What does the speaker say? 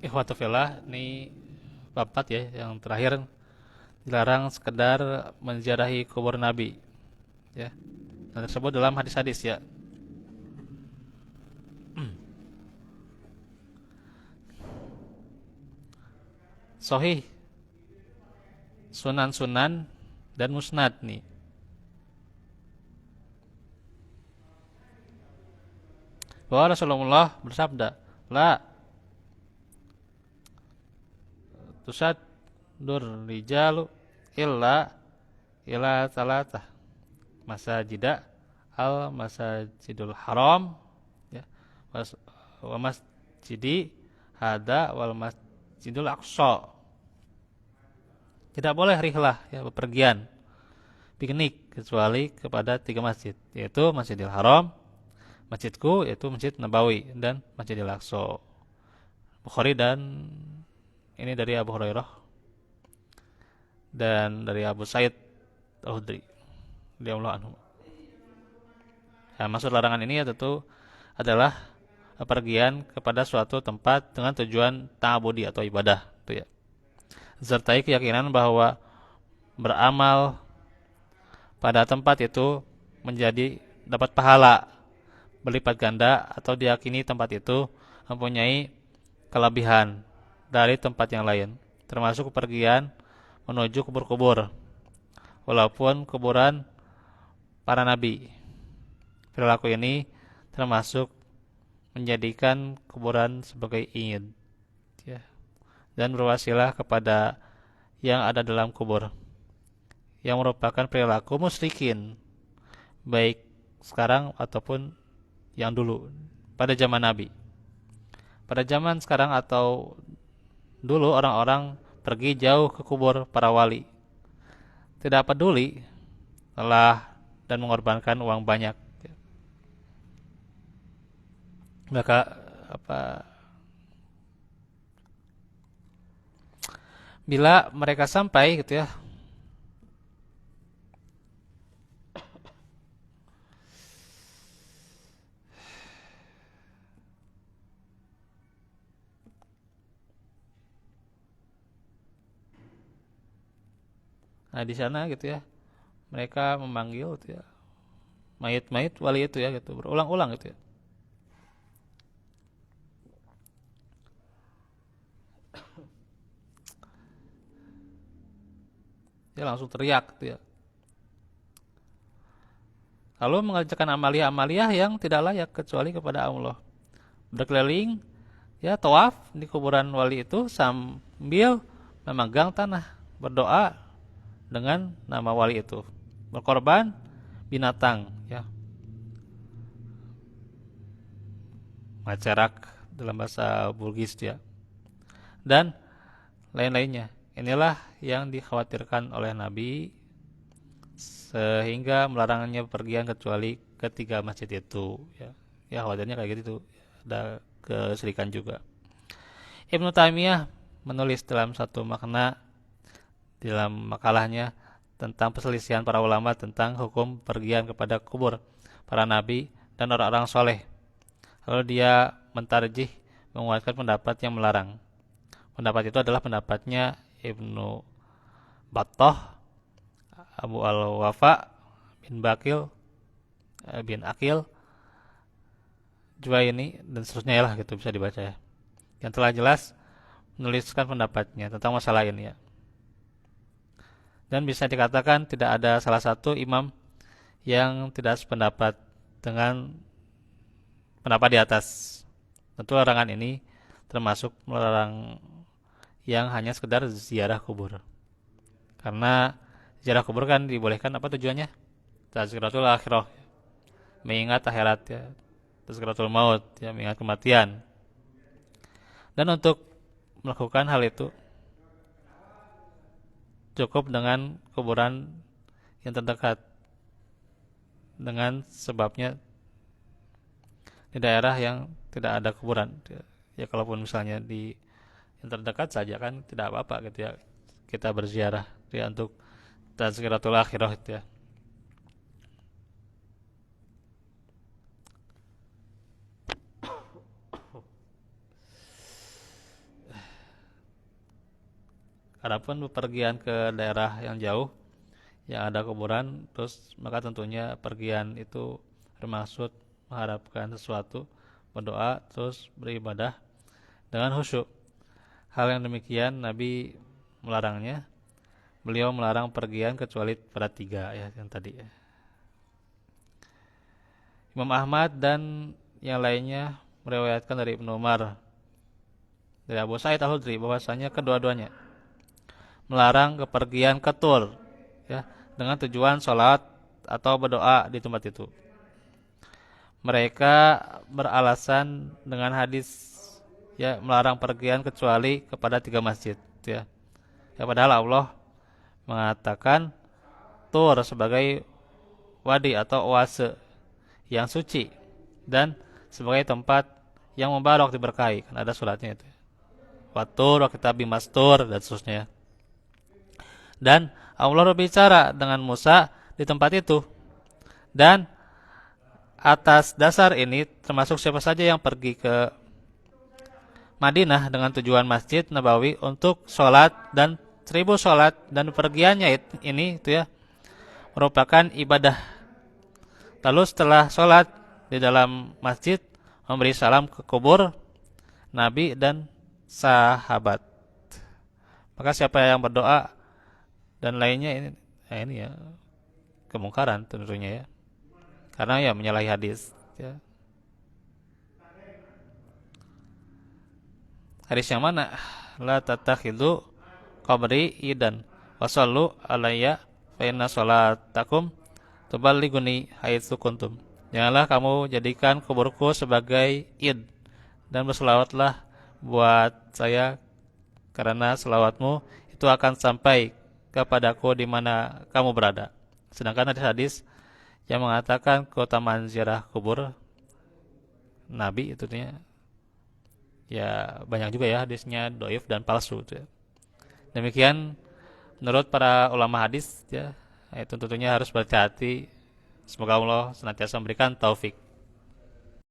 Ikhwatu fillah, ini bab 4 ya, yang terakhir dilarang sekedar menziarahi kubur Nabi ya. Dan tersebut dalam hadis-hadis ya. Sahih, sunan-sunan dan musnad nih. Bahwa Rasulullah bersabda, "La tusad dur rijalu illa ila salatah masajida al masajidul haram ya wa masjidi hada wal masjidul aqsa." Tidak boleh rihlah ya, bepergian, piknik kecuali kepada 3 masjid, yaitu Masjidil Haram, masjidku yaitu Masjid Nabawi, dan Masjidil Aqsa. Bukhari, dan ini dari Abu Hurairah dan dari Abu Sa'id Al-Hudri radhiyallahu anhu. Nah, maksud larangan ini ya tentu adalah pergian kepada suatu tempat dengan tujuan ta'abudi atau ibadah, itu ya. Sertai keyakinan bahwa beramal pada tempat itu menjadi dapat pahala berlipat ganda, atau diyakini tempat itu mempunyai kelebihan dari tempat yang lain, termasuk pergian menuju kubur-kubur walaupun kuburan para nabi. Perilaku ini termasuk menjadikan kuburan sebagai id ya, dan berwasilah kepada yang ada dalam kubur, yang merupakan perilaku musyrikin baik sekarang ataupun yang dulu pada zaman Nabi. Pada zaman sekarang atau dulu, orang-orang pergi jauh ke kubur para wali, tidak peduli lelah dan mengorbankan uang banyak. Maka bila mereka sampai gitu ya, nah di sana gitu ya, mereka memanggil gitu ya, mayit-mayit wali itu ya gitu, berulang-ulang gitu ya. Dia langsung teriak gitu ya. Lalu mengerjakan amalia-amalia yang tidak layak kecuali kepada Allah. Berkeliling ya, tawaf di kuburan wali itu sambil memegang tanah, berdoa dengan nama wali itu, berkorban binatang ya, macerak dalam bahasa Bulgis ya, dan lain-lainnya. Inilah yang dikhawatirkan oleh Nabi sehingga melarangnya pergian kecuali ketiga masjid itu ya. Ya khawatirnya kayak gitu, ada keserikan juga. Ibnu Taimiyah menulis dalam satu makna dalam makalahnya tentang perselisihan para ulama tentang hukum pergian kepada kubur para nabi dan orang-orang soleh. Lalu dia mentarjih, menguatkan pendapat yang melarang. Pendapat itu adalah pendapatnya Ibnu Battah, Abu Al-Wafa bin Bakil bin Akil Juwaini, dan seterusnya lah gitu, bisa dibaca ya, yang telah jelas menuliskan pendapatnya tentang masalah ini ya. Dan bisa dikatakan tidak ada salah satu imam yang tidak sependapat dengan pendapat di atas. Tentu larangan ini termasuk melarang yang hanya sekedar ziarah kubur. Karena ziarah kubur kan dibolehkan apa tujuannya? Tazkiratul akhirah, mengingat akhirat ya. Tazkiratul maut ya, mengingat kematian. Dan untuk melakukan hal itu cukup dengan kuburan yang terdekat, dengan sebabnya di daerah yang tidak ada kuburan ya. Kalaupun misalnya di yang terdekat saja kan tidak apa-apa gitu ya, kita berziarah ya untuk tazkiratul akhirah itu ya. Adapun bepergian ke daerah yang jauh yang ada kuburan, terus maka tentunya pergian itu bermaksud mengharapkan sesuatu, berdoa, terus beribadah dengan khusyuk. Hal yang demikian Nabi melarangnya. Beliau melarang pergian kecuali pada 3 ya yang tadi. Imam Ahmad dan yang lainnya meriwayatkan dari Ibnu Umar, dari Abu Sa'id Al-Khudri bahwasanya kedua-duanya melarang kepergian ke Tur ya dengan tujuan sholat atau berdoa di tempat itu. Mereka beralasan dengan hadis ya melarang pergian kecuali kepada 3 masjid ya. Ya padahal Allah mengatakan Tur sebagai wadi atau oase yang suci dan sebagai tempat yang mubarak diberkahi. Kan ada suratnya itu. Watur wa kitabi mastur dan seterusnya. Dan Allah berbicara dengan Musa di tempat itu. Dan atas dasar ini termasuk siapa saja yang pergi ke Madinah dengan tujuan Masjid Nabawi untuk sholat dan 1000 sholat dan pergiannya ini itu ya merupakan ibadah. Lalu setelah sholat di dalam masjid memberi salam ke kubur Nabi dan sahabat. Maka siapa yang berdoa dan lainnya ini ya kemungkaran tentunya ya. Karena ya menyalahi hadis ya. Hadis yang mana? La tatakhidu qabri idan wa sallu alayya fa inna salatakum tuballighuni haitsu kuntum. Janganlah kamu jadikan kuburku sebagai id dan berselawatlah buat saya karena selawatmu itu akan sampai kepadaku di mana kamu berada. Sedangkan ada hadis yang mengatakan keutamaan ziarah kubur Nabi itu ya banyak juga ya hadisnya dhaif dan palsu itu ya. Demikian menurut para ulama hadis ya, itu tentunya harus berhati-hati. Semoga Allah senantiasa memberikan taufik.